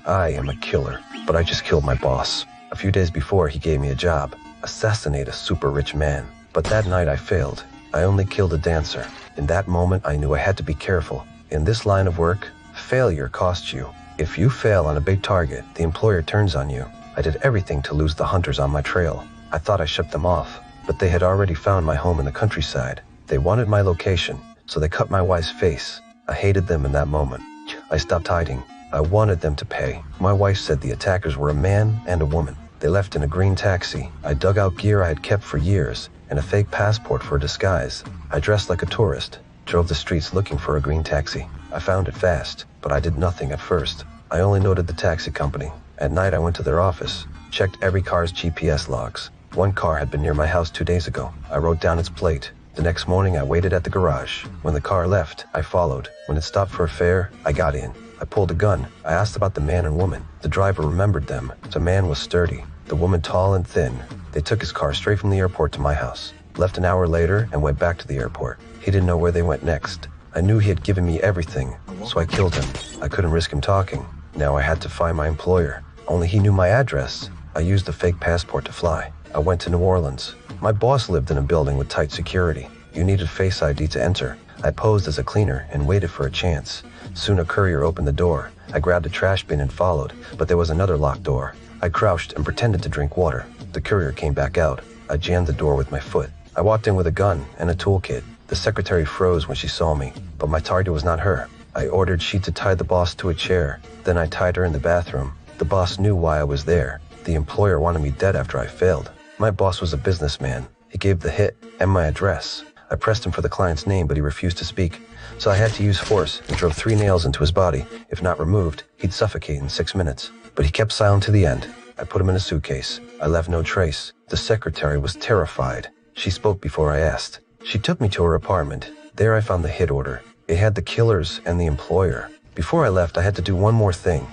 I am a killer, but I just killed my boss. A few days before, he gave me a job. Assassinate a super rich man. But that night I failed. I only killed a dancer. In that moment, I knew I had to be careful. In this line of work, failure costs you. If you fail on a big target, the employer turns on you. I did everything to lose the hunters on my trail. I thought I shipped them off, but they had already found my home in the countryside. They wanted my location, so they cut my wife's face. I hated them in that moment. I stopped hiding. I wanted them to pay. My wife said the attackers were a man and a woman. They left in a green taxi. I dug out gear I had kept for years and a fake passport for a disguise. I dressed like a tourist, drove the streets looking for a green taxi. I found it fast, but I did nothing at first. I only noted the taxi company. At night I went to their office, checked every car's GPS logs. One car had been near my house 2 days ago. I wrote down its plate. The next morning I waited at the garage. When the car left, I followed. When it stopped for a fare, I got in. I pulled a gun. I asked about the man and woman. The driver remembered them. The man was sturdy, the woman tall and thin. They took his car straight from the airport to my house. Left an hour later and went back to the airport. He didn't know where they went next. I knew he had given me everything, so I killed him. I couldn't risk him talking. Now I had to find my employer. Only he knew my address. I used a fake passport to fly. I went to New Orleans. My boss lived in a building with tight security. You needed Face ID to enter. I posed as a cleaner and waited for a chance. Soon a courier opened the door. I grabbed a trash bin and followed, but there was another locked door. I crouched and pretended to drink water. The courier came back out. I jammed the door with my foot. I walked in with a gun and a toolkit. The secretary froze when she saw me, but my target was not her. I ordered she to tie the boss to a chair. Then I tied her in the bathroom. The boss knew why I was there. The employer wanted me dead after I failed. My boss was a businessman. He gave the hit and my address. I pressed him for the client's name, but he refused to speak. So I had to use force and drove 3 nails into his body. If not removed, he'd suffocate in 6 minutes. But he kept silent to the end. I put him in a suitcase. I left no trace. The secretary was terrified. She spoke before I asked. She took me to her apartment. There I found the hit order. It had the killers and the employer. Before I left, I had to do one more thing.